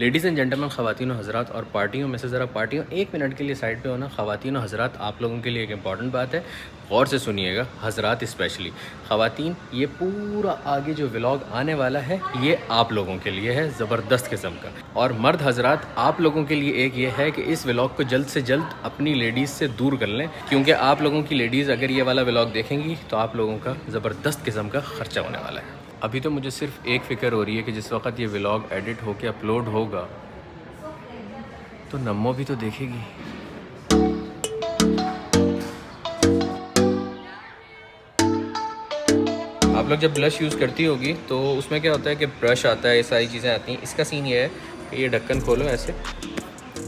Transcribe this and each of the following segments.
Ladies and gentleman, ख़वातीन और हज़रात और पार्टियों में से ज़रा पार्टियों 1 मिनट के लिए साइड पे होना। ख़वातीन और हज़रात, आप लोगों के लिए एक इंपॉर्टेंट बात है, गौर से सुनिएगा। हज़रात स्पेशली, ख़वातीन ये पूरा आगे जो व्लॉग आने वाला है ये आप लोगों के लिए है, ज़बरदस्त किस्म का। और मर्द हज़रात, आप लोगों के लिए एक ये है कि इस व्लॉग को जल्द से जल्द अपनी लेडीज़ से दूर कर लें, क्योंकि आप लोगों की लेडीज़ अगर ये वाला व्लॉग देखेंगी तो आप लोगों का ज़बरदस्त किस्म का ख़र्चा होने वाला है। अभी तो मुझे सिर्फ एक फ़िक्र हो रही है कि जिस वक्त ये व्लॉग एडिट होके अपलोड होगा तो नम्मो भी तो देखेगी। आप लोग जब ब्लश यूज़ करती होगी तो उसमें क्या होता है कि ब्रश आता है, ये सारी चीज़ें आती हैं। इसका सीन ये है कि ये ढक्कन खोलो ऐसे,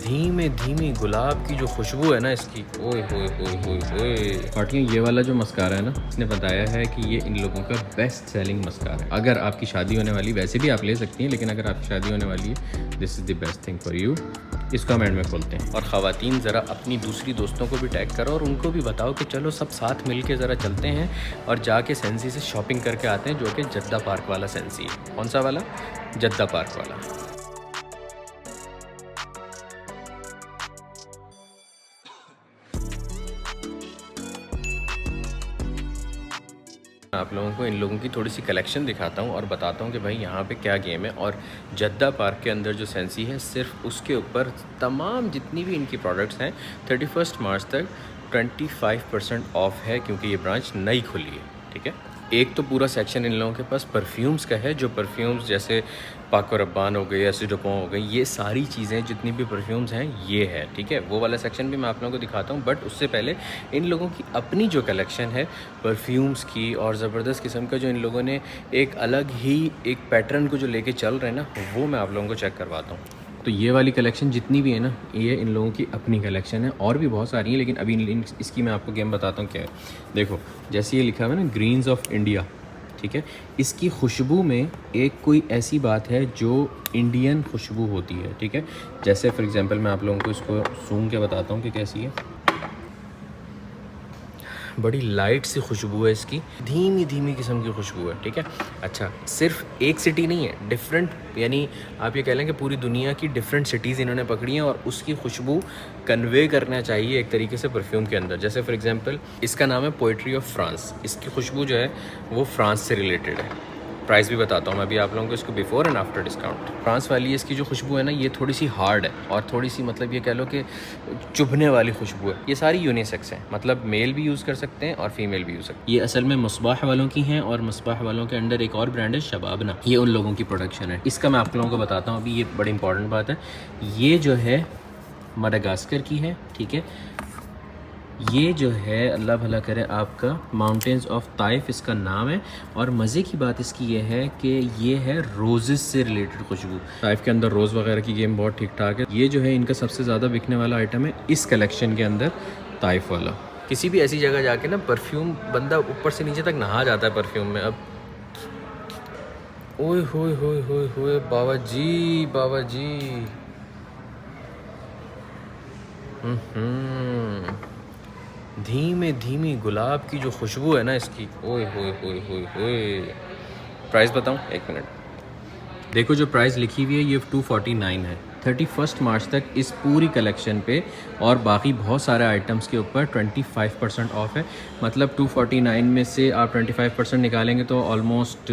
धीमे धीमी गुलाब की जो खुशबू है ना इसकी, ओए होए होए होए होए। पार्टियाँ, ये वाला जो मस्कारा है ना, इसने बताया है कि ये इन लोगों का बेस्ट सेलिंग मस्कारा है। अगर आपकी शादी होने वाली, वैसे भी आप ले सकती हैं, लेकिन अगर आपकी शादी होने वाली है, this is the best thing for you. इसको कमेंट में खोलते हैं। और ख़वातीन, ज़रा अपनी दूसरी दोस्तों को भी टैग करो और उनको भी बताओ कि चलो सब साथ मिल के ज़रा चलते हैं और जाके सेंसी से शॉपिंग करके आते हैं, जो कि जद्दा पार्क वाला सेंसी है। कौन सा वाला? जद्दा पार्क वाला। आप लोगों को इन लोगों की थोड़ी सी कलेक्शन दिखाता हूँ और बताता हूँ कि भाई यहाँ पे क्या गेम है। और जद्दा पार्क के अंदर जो सेंसी है, सिर्फ उसके ऊपर तमाम जितनी भी इनकी प्रोडक्ट्स हैं 31 मार्च तक 25% ऑफ है, क्योंकि ये ब्रांच नई खुली है। ठीक है, एक तो पूरा सेक्शन इन लोगों के पास परफ्यूम्स का है, जो परफ्यूम्स जैसे पाको रब्बान हो गई, एसिडोपो हो गई, ये सारी चीज़ें जितनी भी परफ्यूम्स हैं ये है। ठीक है, वो वाला सेक्शन भी मैं आप लोगों को दिखाता हूँ, बट उससे पहले इन लोगों की अपनी जो कलेक्शन है परफ्यूम्स की, और ज़बरदस्त किस्म का जो इन लोगों ने एक अलग ही एक पैटर्न को जो लेके चल रहे हैं ना, वो मैं आप लोगों को चेक करवाता हूँ। तो ये वाली कलेक्शन जितनी भी है ना, ये इन लोगों की अपनी कलेक्शन है, और भी बहुत सारी हैं, लेकिन अभी इसकी मैं आपको गेम बताता हूँ क्या है। देखो, जैसे ये लिखा हुआ है ना, ग्रीन्स ऑफ इंडिया, ठीक है, इसकी खुशबू में एक कोई ऐसी बात है जो इंडियन खुशबू होती है। ठीक है, जैसे फॉर एग्जांपल मैं आप लोगों को इसको सूंघ के बताता हूँ कि कैसी है। बड़ी लाइट सी खुशबू है इसकी, धीमी धीमी किस्म की खुशबू है। ठीक है, अच्छा, सिर्फ एक सिटी नहीं है, डिफरेंट, यानी आप ये कह लें कि पूरी दुनिया की डिफरेंट सिटीज़ इन्होंने पकड़ी हैं और उसकी खुशबू कन्वे करना चाहिए एक तरीके से परफ्यूम के अंदर। जैसे फॉर एग्जांपल इसका नाम है पोइट्री ऑफ फ्रांस, इसकी खुशबू जो है वो फ्रांस से रिलेटेड है। प्राइस भी बताता हूँ मैं अभी आप लोगों को इसको before and after discount. France वाली इसकी जो खुशबू है ना, ये थोड़ी सी हार्ड है और थोड़ी सी, मतलब ये कह लो कि चुभने वाली खुशबू है। ये सारी यूनिसेक्स हैं, मतलब मेल भी यूज़ कर सकते हैं और फीमेल भी यूज़ सकते हैं। ये असल में मुस्बाह वालों की हैं, और मुस्बाह वालों के अंडर एक और ब्रांड है शबाबना, ये उन लोगों की प्रोडक्शन है। इसका मैं आप लोगों को बताता हूँ अभी, ये बड़ी इंपॉर्टेंट बात है। ये जो है मडागास्कर की है। ठीक है, ये जो है अल्लाह भला करे आपका माउंटेन्स ऑफ ताइफ इसका नाम है। और मज़े की बात इसकी ये है कि ये है रोज़ेस से रिलेटेड खुशबू। ताइफ के अंदर रोज़ वगैरह की गेम बहुत ठीक ठाक है। ये जो है इनका सबसे ज़्यादा बिकने वाला आइटम है इस कलेक्शन के अंदर, ताइफ वाला। किसी भी ऐसी जगह जाके ना परफ्यूम, बंदा ऊपर से नीचे तक नहा जाता है परफ्यूम में। अब ओए होए होए होए होए, बाबा जी, बाबा जी। धीमे धीमी गुलाब की जो खुशबू है ना इसकी, ओए होए होए होए होए। प्राइस बताऊं? एक मिनट। देखो, जो प्राइस लिखी हुई है ये 249 है। 31 मार्च तक इस पूरी कलेक्शन पे और बाकी बहुत सारे आइटम्स के ऊपर 25% ऑफ है। मतलब 249 में से आप 25% निकालेंगे तो ऑलमोस्ट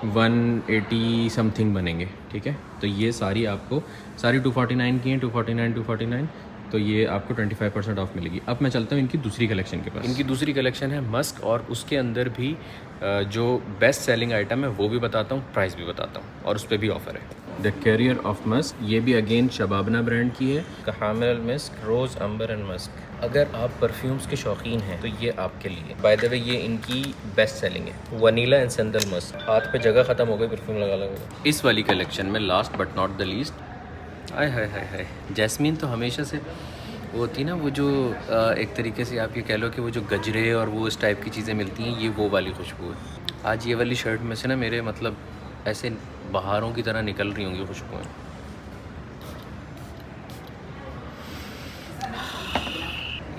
180 समथिंग बनेंगे। ठीक है, तो ये सारी आपको, सारी 249 की हैं, 249 तो ये आपको 25% ऑफ मिलेगी। अब मैं चलता हूँ इनकी दूसरी कलेक्शन के पास। इनकी दूसरी कलेक्शन है मस्क, और उसके अंदर भी जो बेस्ट सेलिंग आइटम है वो भी बताता हूँ, प्राइस भी बताता हूँ, और उस पर भी ऑफ़र है। द कैरियर ऑफ मस्क, ये भी अगेन शबाबना ब्रांड की है। हामिल मिस्क, रोज़, अंबर एंड मस्क। अगर आप परफ्यूम्स के शौकीन हैं तो ये आपके लिए। बाय द वे, ये इनकी बेस्ट सेलिंग है। Vanilla and sandal Musk. हाथ पे जगह ख़त्म हो गई परफ्यूम लगा लगा। इस वाली कलेक्शन में last but not the least, hi hi hi hi, jasmine तो हमेशा से वो होती है ना, वो जो एक तरीके से आप ये कह लो कि वो जो गजरे और वो इस टाइप की चीज़ें मिलती हैं, ये वो वाली खुशबू है। आज ये वाली शर्ट में से ना मेरे, मतलब ऐसे बहारों की तरह निकल रही होंगी खुशबुएँ।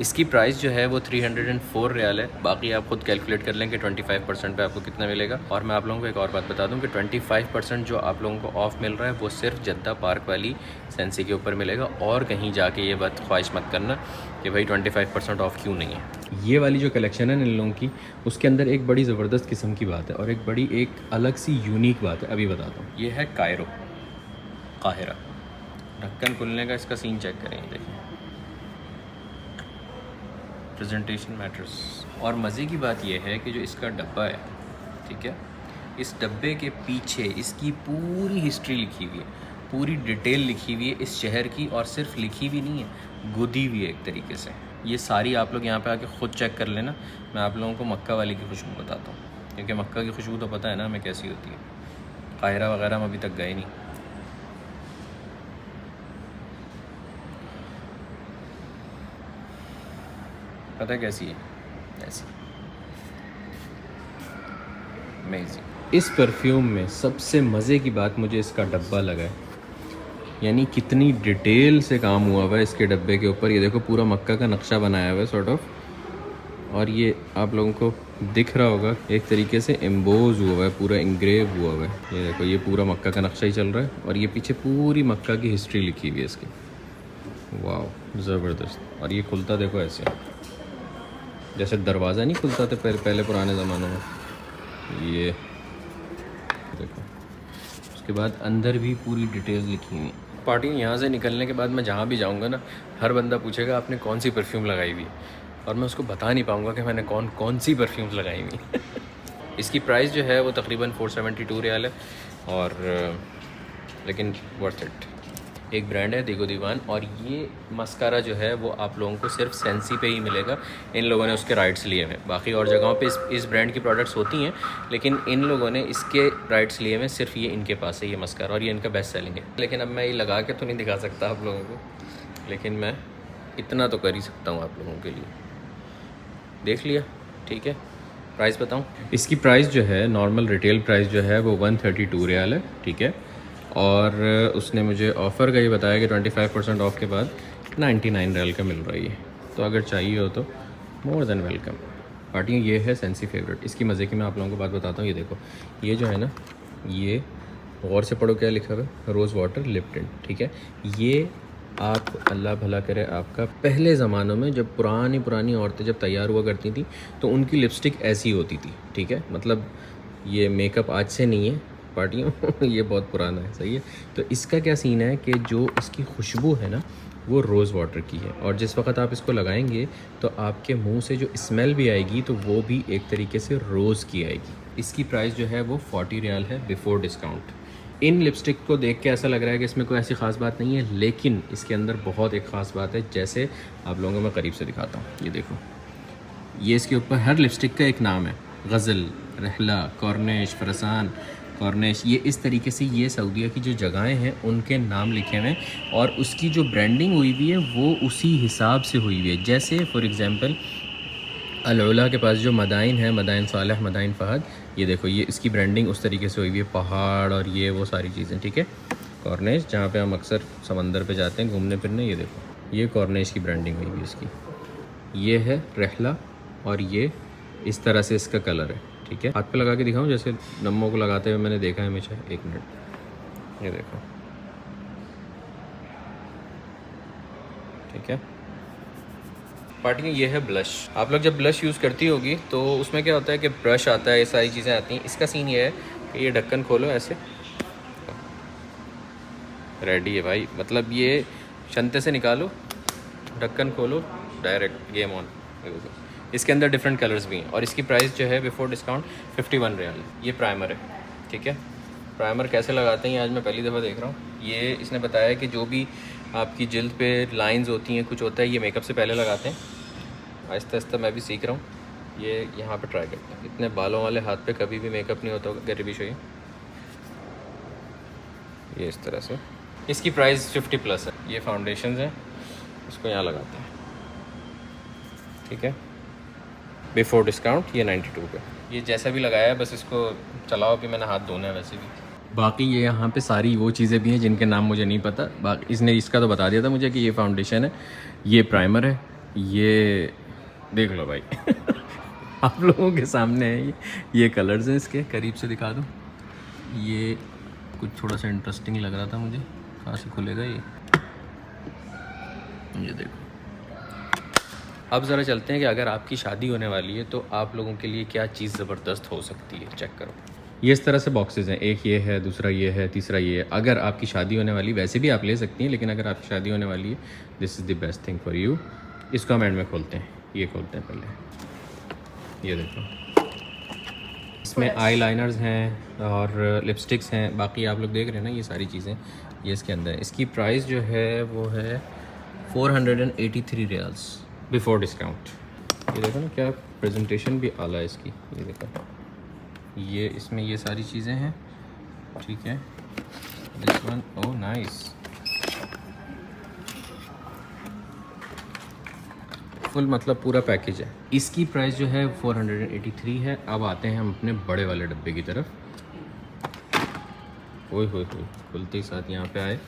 इसकी प्राइस जो है वो 304 रियाल है। बाकी आप खुद कैलकुलेट कर लें कि 25% पे आपको कितना मिलेगा। और मैं आप लोगों को एक और बात बता दूं कि 25% जो आप लोगों को ऑफ़ मिल रहा है वो सिर्फ जद्दा पार्क वाली सेंसी के ऊपर मिलेगा, और कहीं जाके ये बात ख्वाहिश मत करना कि भाई 25% ऑफ़ क्यों नहीं है। ये वाली जो कलेक्शन है इन लोगों की, उसके अंदर एक बड़ी ज़बरदस्त किस्म की बात है और एक बड़ी एक अलग सी यूनिक बात है, अभी बताता हूँ। ये है काहिरा। ढक्कन खुलने का इसका सीन चेक करेंगे, देखिए, प्रेजेंटेशन मैटर्स। और मज़े की बात यह है कि जो इसका डब्बा है, ठीक है, इस डब्बे के पीछे इसकी पूरी हिस्ट्री लिखी हुई है, पूरी डिटेल लिखी हुई है इस शहर की, और सिर्फ लिखी भी नहीं है, गुदी हुई है एक तरीके से। ये सारी आप लोग यहाँ पे आके ख़ुद चेक कर लेना। मैं आप लोगों को मक्का वाली की खुशबू बताता हूँ, क्योंकि मक्का की खुशबू तो पता है ना हमें कैसी होती है। काहिरा वगैरह हम अभी तक गए नहीं। पता है कैसी है? ऐसी अमेजिंग। इस परफ्यूम में सबसे मज़े की बात मुझे इसका डब्बा लगा है, यानी कितनी डिटेल से काम हुआ हुआ है इसके डब्बे के ऊपर। ये देखो पूरा मक्का का नक्शा बनाया हुआ है सॉर्ट ऑफ, और ये आप लोगों को दिख रहा होगा एक तरीके से एम्बोज हुआ हुआ है, पूरा इंग्रेव हुआ हुआ है। ये देखो ये पूरा मक्का का नक्शा ही चल रहा है, और ये पीछे पूरी मक्का की हिस्ट्री लिखी हुई है इसकी। वाह ज़बरदस्त। और ये खुलता देखो ऐसे, जैसे दरवाज़ा नहीं खुलता था पहले पुराने ज़मानों में, ये देखो। उसके बाद अंदर भी पूरी डिटेल्स लिखी हुई। पार्टी यहाँ से निकलने के बाद मैं जहाँ भी जाऊँगा ना, हर बंदा पूछेगा आपने कौन सी परफ्यूम लगाई हुई, और मैं उसको बता नहीं पाऊँगा कि मैंने कौन सी परफ्यूम्स लगाई हुई। इसकी प्राइस जो है वो तकरीबन 472 रियाल है, और लेकिन वर्थ इट। एक ब्रांड है देखो दीवान, और ये मस्कारा जो है वो आप लोगों को सिर्फ सेंसी पे ही मिलेगा। इन लोगों ने उसके राइट्स लिए हैं, बाकी और जगहों पे इस ब्रांड की प्रोडक्ट्स होती हैं, लेकिन इन लोगों ने इसके राइट्स लिए हैं, सिर्फ ये इनके पास है ये मस्कारा, और ये इनका बेस्ट सेलिंग है। लेकिन अब मैं ये लगा के तो नहीं दिखा सकता आप लोगों को, लेकिन मैं इतना तो कर ही सकता हूँ आप लोगों के लिए। देख लिया, ठीक है। प्राइस बताऊँ? इसकी प्राइस जो है, नॉर्मल रिटेल प्राइस जो है वो 132 रियाल है, ठीक है। और उसने मुझे ऑफ़र का ये बताया कि 25% ऑफ के बाद 99 रियाल का मिल रहा है ये, तो अगर चाहिए हो तो मोर देन वेलकम। पार्टियाँ ये है सेंसी फेवरेट। इसकी मज़े की मैं आप लोगों को बात बताता हूँ। ये देखो, ये जो है ना, ये गौर से पढ़ो क्या लिखा हुआ है, रोज़ वाटर लिप टिंट, ठीक है। ये आप अल्लाह भला करे आपका, पहले ज़मानों में जब पुरानी औरतें जब तैयार हुआ करती थी तो उनकी लिपस्टिक ऐसी होती थी, ठीक है। मतलब ये मेकअप आज से नहीं है पार्टियों, ये बहुत पुराना है, सही है। तो इसका क्या सीन है कि जो इसकी खुशबू है ना वो रोज़ वाटर की है, और जिस वक्त आप इसको लगाएंगे तो आपके मुंह से जो स्मेल भी आएगी तो वो भी एक तरीके से रोज़ की आएगी। इसकी प्राइस जो है वो 40 रियाल है बिफ़ोर डिस्काउंट। इन लिपस्टिक को देख के ऐसा लग रहा है कि इसमें कोई ऐसी ख़ास बात नहीं है, लेकिन इसके अंदर बहुत एक ख़ास बात है, जैसे आप लोगों को मैं करीब से दिखाता हूँ। ये देखो, ये इसके ऊपर हर लिपस्टिक का एक नाम है, गज़ल, रहला, कॉर्निश, फरसान, कॉर्निश। ये इस तरीके से ये सऊदीया की जो जगहें हैं उनके नाम लिखे हुए हैं, और उसकी जो ब्रांडिंग हुई हुई है वो उसी हिसाब से हुई हुई है। जैसे फॉर एग्ज़ाम्पल अल-उला के पास जो मदाइन है, मदाइन सालेह, मदाइन फ़हद, ये देखो ये इसकी ब्रांडिंग उस तरीके से हुई हुई है, पहाड़ और ये वो सारी चीज़ें, ठीक है। कॉर्निश, जहाँ पे हम अक्सर समंदर पे जाते हैं घूमने फिरने, ये देखो ये कॉर्निश की ब्रांडिंग हुई हुई है इसकी। ये है रहला, और ये इस तरह से इसका कलर है, ठीक है। हाथ पे लगा के दिखाऊं जैसे नमों को लगाते हुए मैंने देखा है हमेशा। एक मिनट, ये देखो, ठीक है। पार्टी ये है ब्लश। आप लोग जब ब्लश यूज़ करती होगी तो उसमें क्या होता है कि ब्रश आता है, ये सारी चीज़ें आती हैं। इसका सीन ये है कि ये ढक्कन खोलो ऐसे, रेडी है भाई। मतलब ये शंते से निकालो, ढक्कन खोलो, डायरेक्ट गेम ऑन। इसके अंदर डिफरेंट कलर्स भी हैं, और इसकी प्राइस जो है बिफोर डिस्काउंट 51 रियाल। ये प्राइमर है, ठीक है। प्राइमर कैसे लगाते हैं आज मैं पहली दफ़ा देख रहा हूँ। ये इसने बताया कि जो भी आपकी जिल्द पे लाइंस होती हैं, कुछ होता है, ये मेकअप से पहले लगाते हैं। आहिस्ता आहिस्ता मैं भी सीख रहा हूँ। ये यहाँ पे ट्राई करते हैं। इतने बालों वाले हाथ पे कभी भी मेकअप नहीं होता होगा। गरीबी शो ये इस तरह से। इसकी प्राइस 50+ है। ये फाउंडेशन है, इसको यहाँ लगाते हैं, ठीक है। बिफोर डिस्काउंट ये 92 पे। ये जैसा भी लगाया है बस इसको चलाओ, भी मैंने हाथ धोना है वैसे भी। बाकी ये यहाँ पे सारी वो चीज़ें भी हैं जिनके नाम मुझे नहीं पता। बाकी इसने इसका तो बता दिया था मुझे कि ये फाउंडेशन है, ये प्राइमर है, ये देख लो भाई आप लोगों के सामने है ये कलर्स हैं इसके, करीब से दिखा दूँ। ये कुछ थोड़ा सा इंटरेस्टिंग लग रहा था मुझे, कहाँ से खुलेगा ये देखो। अब ज़रा चलते हैं कि अगर आपकी शादी होने वाली है तो आप लोगों के लिए क्या चीज़ ज़बरदस्त हो सकती है। चेक करो, ये इस तरह से बॉक्सेस हैं, एक ये है, दूसरा ये है, तीसरा ये है। अगर आपकी शादी होने वाली, वैसे भी आप ले सकती हैं, लेकिन अगर आपकी शादी होने वाली है this is the best thing for you. इसको हम एंड में खोलते हैं, ये खोलते हैं पहले। ये देखो, इसमें आई लाइनर्स हैं और लिपस्टिक्स हैं, बाकी आप लोग देख रहे हैं ना ये सारी चीज़ें, ये इसके अंदर है। इसकी प्राइस जो है वो है 483 रियाल्स बिफोर डिस्काउंट। ये देखो ना, क्या प्रेजेंटेशन भी आला है इसकी। ये देखो, ये इसमें ये सारी चीज़ें हैं, ठीक है। This one, oh nice, full मतलब पूरा पैकेज है। इसकी प्राइस जो है 483 है। अब आते हैं हम अपने बड़े वाले डब्बे की तरफ। ओए होए होए, खुलते ही साथ यहाँ पे आए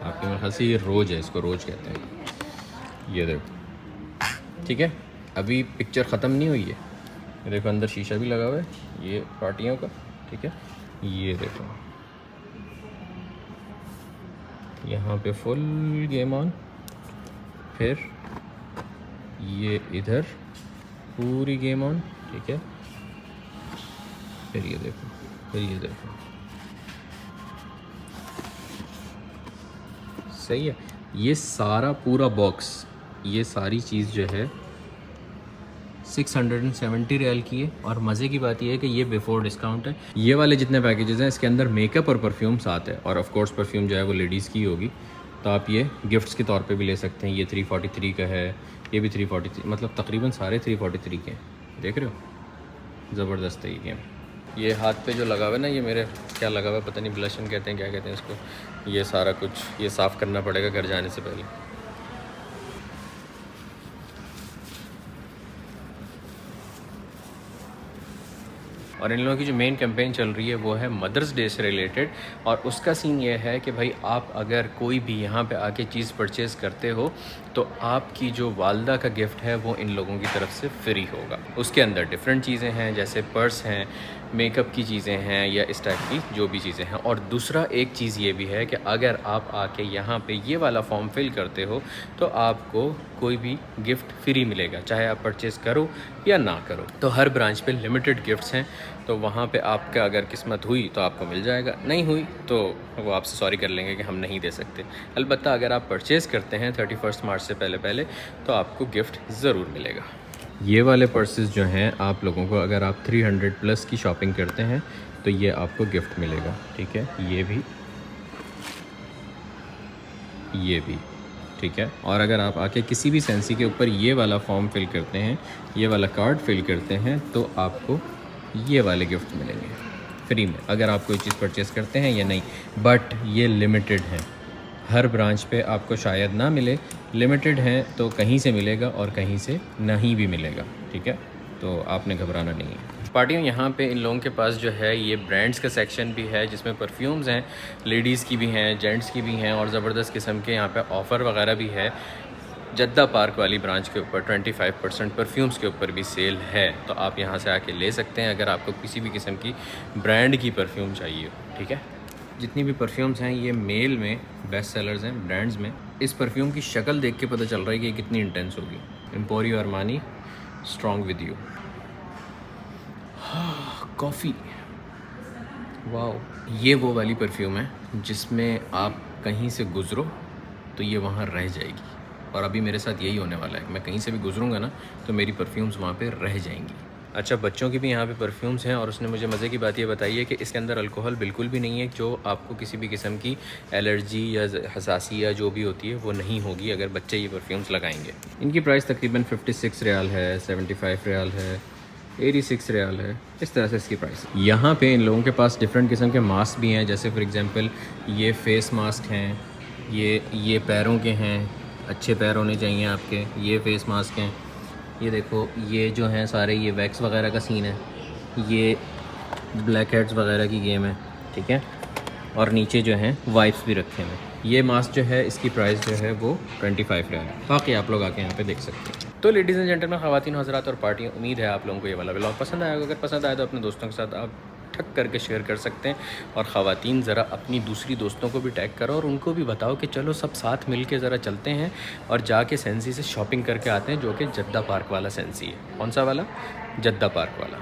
आपके मेरे ख्याल से ये रोज है, इसको रोज कहते हैं। ये देखो, ठीक है, अभी पिक्चर ख़त्म नहीं हुई है। ये देखो अंदर शीशा भी लगा हुआ है, ये पार्टियों का, ठीक है। ये देखो यहाँ पे फुल गेम ऑन, फिर ये इधर पूरी गेम ऑन, ठीक है। फिर ये देखो, फिर ये देखो, सही है। ये सारा पूरा बॉक्स, ये सारी चीज़ जो है 670 रियाल की है। और मज़े की बात यह है कि ये बिफोर डिस्काउंट है। ये वाले जितने पैकेजेस हैं इसके अंदर मेकअप और परफ्यूम साथ है, और ऑफ कोर्स परफ्यूम जो है वो लेडीज़ की होगी, तो आप ये गिफ्ट्स के तौर पे भी ले सकते हैं। ये 343 का है, ये भी 343, मतलब तकरीबन सारे 343 के हैं। देख रहे हो, ज़बरदस्त है ये गेम। ये हाथ पे जो लगा हुआ है ना, ये मेरे क्या लगा हुआ है पता नहीं, ब्लशन कहते हैं, क्या कहते हैं इसको। ये सारा कुछ ये साफ़ करना पड़ेगा घर जाने से पहले। और इन लोगों की जो मेन कैंपेन चल रही है वो है मदर्स डे से रिलेटेड, और उसका सीन ये है कि भाई आप अगर कोई भी यहाँ पे आके चीज़ परचेज़ करते हो तो आपकी जो वालदा का गिफ्ट है वो इन लोगों की तरफ से फ्री होगा। उसके अंदर डिफरेंट चीज़ें हैं, जैसे पर्स हैं, मेकअप की चीज़ें हैं, या इस टाइप की जो भी चीज़ें हैं। और दूसरा एक चीज़ ये भी है कि अगर आप आके यहाँ पे ये वाला फॉर्म फिल करते हो तो आपको कोई भी गिफ्ट फ्री मिलेगा, चाहे आप परचेज़ करो या ना करो। तो हर ब्रांच पे लिमिटेड गिफ्ट्स हैं, तो वहाँ पे आपका अगर किस्मत हुई तो आपको मिल जाएगा, नहीं हुई तो वो आपसे सॉरी कर लेंगे कि हम नहीं दे सकते। अलबत्ता अगर आप परचेज़ करते हैं 31 मार्च से पहले तो आपको गिफ्ट ज़रूर मिलेगा। ये वाले पर्सेस जो हैं आप लोगों को, अगर आप 300 प्लस की शॉपिंग करते हैं तो ये आपको गिफ्ट मिलेगा, ठीक है। ये भी, ये भी, ठीक है। और अगर आप आके किसी भी सेंसी के ऊपर ये वाला फॉर्म फिल करते हैं, ये वाला कार्ड फिल करते हैं, तो आपको ये वाले गिफ्ट मिलेंगे फ्री में, अगर आप कोई चीज़ परचेज़ करते हैं या नहीं। बट ये लिमिटेड है, हर ब्रांच पे आपको शायद ना मिले, लिमिटेड है, तो कहीं से मिलेगा और कहीं से नहीं भी मिलेगा, ठीक है। तो आपने घबराना नहीं है। पार्टियों, यहाँ पे इन लोगों के पास जो है ये ब्रांड्स का सेक्शन भी है, जिसमें परफ्यूम्स हैं, लेडीज़ की भी हैं, जेंट्स की भी हैं, और ज़बरदस्त किस्म के यहाँ पे ऑफ़र वगैरह भी है। जद्दा पार्क वाली ब्रांच के ऊपर 25% परफ्यूम्स के ऊपर भी सेल है, तो आप यहाँ से आके ले सकते हैं अगर आपको किसी भी किस्म की ब्रांड की परफ्यूम चाहिए हो, ठीक है। जितनी भी परफ्यूम्स हैं ये मेल में बेस्ट सेलर्स हैं ब्रांड्स में। इस परफ्यूम की शक्ल देख के पता चल रहा है कि ये कितनी इंटेंस होगी। Emporio Armani strong with you. Coffee, वाह, ये वो वाली परफ्यूम है जिसमें आप कहीं से गुज़रो तो ये वहाँ रह जाएगी, और अभी मेरे साथ यही होने वाला है। मैं कहीं से भी गुजरूंगा ना तो मेरी परफ्यूम्स वहाँ पे रह जाएंगी। अच्छा, बच्चों की भी यहाँ पे परफ्यूम्स हैं, और उसने मुझे मज़े की बात ये बताई है कि इसके अंदर अल्कोहल बिल्कुल भी नहीं है, जो आपको किसी भी किस्म की एलर्जी या हसासी या जो भी होती है वो नहीं होगी अगर बच्चे ये परफ्यूम्स लगाएंगे। इनकी प्राइस तकरीबन 56 रियाल है, 75 रियाल है, 86 रियाल है, इस तरह से इसकी प्राइस। यहाँ पे इन लोगों के पास डिफरेंट किस्म के मास्क भी हैं, जैसे फॉर एग्ज़ाम्पल ये फेस मास्क हैं, ये पैरों के हैं, अच्छे पैर होने चाहिए आपके, ये फेस मास्क हैं। ये देखो, ये जो हैं सारे ये वैक्स वगैरह का सीन है, ये ब्लैक हेड्स वगैरह की गेम है, ठीक है। और नीचे जो हैं वाइप्स भी रखे हैं। ये मास्क जो है इसकी प्राइस जो है वो 25 रियाल है। बाकी आप लोग आके यहाँ पे देख सकते हैं। तो लेडीज़ एंड जेंटलमैन, ख़वातीन हज़रात और पार्टियाँ, उम्मीद है आप लोगों को ये वाला व्लॉग पसंद आएगा। अगर पसंद आए तो अपने दोस्तों के साथ आप ठक करके शेयर कर सकते हैं। और ख़वातीन ज़रा अपनी दूसरी दोस्तों को भी टैग करो और उनको भी बताओ कि चलो सब साथ मिल के ज़रा चलते हैं और जाके सेंसी से शॉपिंग करके आते हैं, जो कि जद्दा पार्क वाला सेंसी है। कौन सा वाला? जद्दा पार्क वाला।